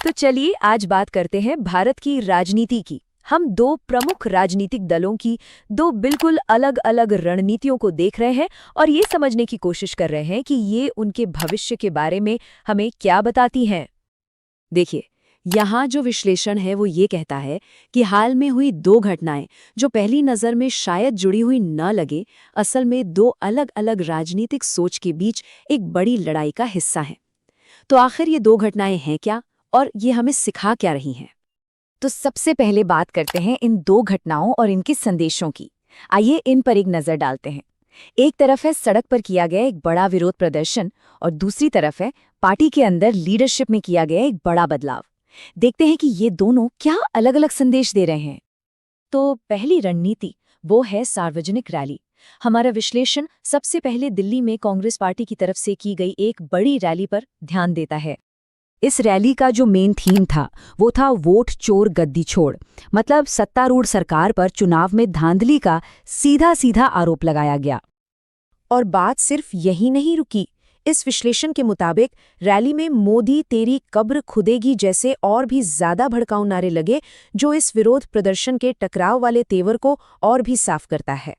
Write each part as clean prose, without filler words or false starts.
तो चलिए आज बात करते हैं भारत की राजनीति की। हम दो प्रमुख राजनीतिक दलों की दो बिल्कुल अलग अलग रणनीतियों को देख रहे हैं और ये समझने की कोशिश कर रहे हैं कि ये उनके भविष्य के बारे में हमें क्या बताती हैं। देखिए, यहाँ जो विश्लेषण है वो ये कहता है कि हाल में हुई दो घटनाएं जो पहली नज़र में शायद जुड़ी हुई न लगे, असल में दो अलग अलग राजनीतिक सोच के बीच एक बड़ी लड़ाई का हिस्सा हैं। तो आखिर ये दो घटनाएं हैं क्या और ये हमें सिखा क्या रही हैं? तो सबसे पहले बात करते हैं इन दो घटनाओं और इनके संदेशों की। आइए इन पर एक नज़र डालते हैं। एक तरफ है सड़क पर किया गया एक बड़ा विरोध प्रदर्शन और दूसरी तरफ है पार्टी के अंदर लीडरशिप में किया गया एक बड़ा बदलाव। देखते हैं कि ये दोनों क्या अलग अलग संदेश दे रहे हैं। तो पहली रणनीति वो है सार्वजनिक रैली। हमारा विश्लेषण सबसे पहले दिल्ली में कांग्रेस पार्टी की तरफ से की गई एक बड़ी रैली पर ध्यान देता है। इस रैली का जो मेन थीम था वो था वोट चोर गद्दी छोड़, मतलब सत्तारूढ़ सरकार पर चुनाव में धांधली का सीधा सीधा आरोप लगाया गया। और बात सिर्फ यही नहीं रुकी। इस विश्लेषण के मुताबिक रैली में मोदी तेरी कब्र खुदेगी जैसे और भी ज्यादा भड़काऊ नारे लगे, जो इस विरोध प्रदर्शन के टकराव वाले तेवर को और भी साफ करता है।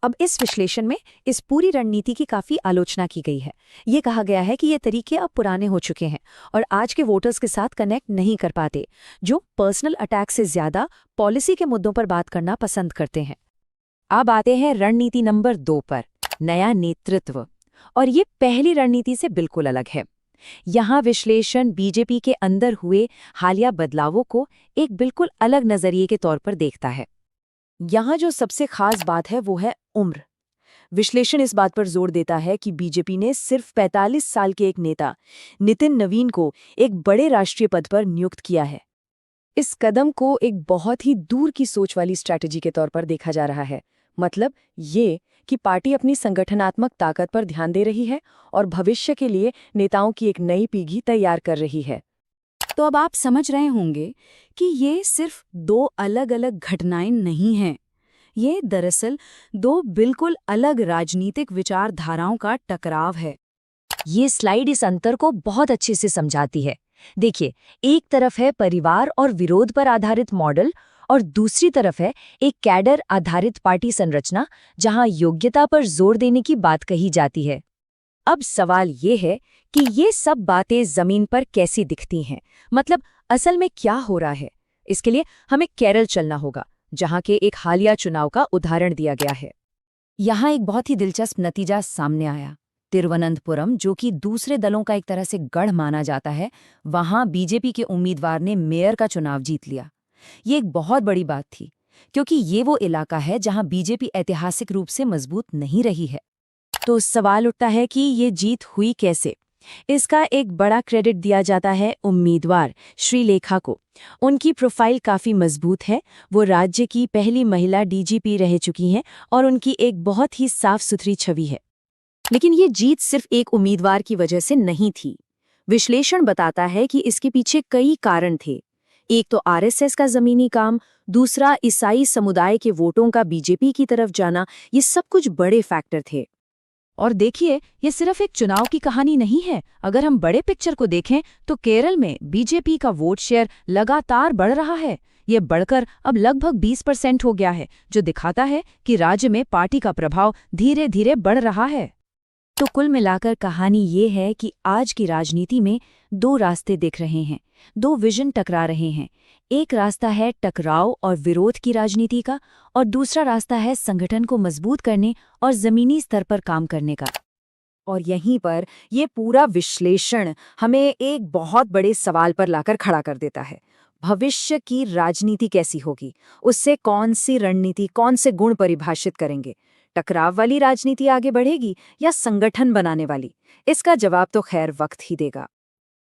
अब इस विश्लेषण में इस पूरी रणनीति की काफी आलोचना की गई है। ये कहा गया है कि ये तरीके अब पुराने हो चुके हैं और आज के वोटर्स के साथ कनेक्ट नहीं कर पाते, जो पर्सनल अटैक से ज्यादा पॉलिसी के मुद्दों पर बात करना पसंद करते हैं। अब आते हैं रणनीति नंबर 2 पर, नया नेतृत्व। और ये पहली रणनीति से बिल्कुल अलग है। यहाँ विश्लेषण बीजेपी के अंदर हुए हालिया बदलावों को एक बिल्कुल अलग नजरिए के तौर पर देखता है। यहाँ जो सबसे खास बात है वो है उम्र। विश्लेषण इस बात पर जोर देता है कि बीजेपी ने सिर्फ 45 साल के एक नेता नितिन नवीन को एक बड़े राष्ट्रीय पद पर नियुक्त किया है। इस कदम को एक बहुत ही दूर की सोच वाली स्ट्रैटेजी के तौर पर देखा जा रहा है। मतलब ये कि पार्टी अपनी संगठनात्मक ताकत पर ध्यान दे रही है और भविष्य के लिए नेताओं की एक नई पीढ़ी तैयार कर रही है। तो अब आप समझ रहे होंगे कि ये सिर्फ दो अलग अलग घटनाएं नहीं हैं। ये दरअसल दो बिल्कुल अलग राजनीतिक विचारधाराओं का टकराव है। ये स्लाइड इस अंतर को बहुत अच्छे से समझाती है। देखिए, एक तरफ है परिवार और विरोध पर आधारित मॉडल और दूसरी तरफ है एक कैडर आधारित पार्टी संरचना, जहां योग्यता पर जोर देने की बात कही जाती है। अब सवाल ये है कि ये सब बातें जमीन पर कैसी दिखती हैं, मतलब असल में क्या हो रहा है। इसके लिए हमें केरल चलना होगा, जहां के एक हालिया चुनाव का उदाहरण दिया गया है। यहाँ एक बहुत ही दिलचस्प नतीजा सामने आया। तिरुवनंतपुरम, जो कि दूसरे दलों का एक तरह से गढ़ माना जाता है, वहां बीजेपी के उम्मीदवार ने मेयर का चुनाव जीत लिया। ये एक बहुत बड़ी बात थी, क्योंकि ये वो इलाका है जहां बीजेपी ऐतिहासिक रूप से मजबूत नहीं रही है। तो सवाल उठता है कि ये जीत हुई कैसे। इसका एक बड़ा क्रेडिट दिया जाता है उम्मीदवार श्रीलेखा को। उनकी प्रोफाइल काफ़ी मजबूत है। वो राज्य की पहली महिला डीजीपी रह चुकी हैं और उनकी एक बहुत ही साफ सुथरी छवि है। लेकिन ये जीत सिर्फ एक उम्मीदवार की वजह से नहीं थी। विश्लेषण बताता है कि इसके पीछे कई कारण थे। एक तो आरएसएस का जमीनी काम, दूसरा ईसाई समुदाय के वोटों का बीजेपी की तरफ जाना, ये सब कुछ बड़े फैक्टर थे। और देखिए, ये सिर्फ एक चुनाव की कहानी नहीं है। अगर हम बड़े पिक्चर को देखें तो केरल में बीजेपी का वोट शेयर लगातार बढ़ रहा है। ये बढ़कर अब लगभग 20% हो गया है, जो दिखाता है कि राज्य में पार्टी का प्रभाव धीरे धीरे बढ़ रहा है। तो कुल मिलाकर कहानी ये है कि आज की राजनीति में दो रास्ते दिख रहे हैं, दो विजन टकरा रहे हैं। एक रास्ता है टकराव और विरोध की राजनीति का, और दूसरा रास्ता है संगठन को मजबूत करने और जमीनी स्तर पर काम करने का। और यहीं पर ये पूरा विश्लेषण हमें एक बहुत बड़े सवाल पर लाकर खड़ा कर देता है। भविष्य की राजनीति कैसी होगी? उससे कौन सी रणनीति, कौन से गुण परिभाषित करेंगे? टकराव वाली राजनीति आगे बढ़ेगी या संगठन बनाने वाली? इसका जवाब तो खैर वक्त ही देगा।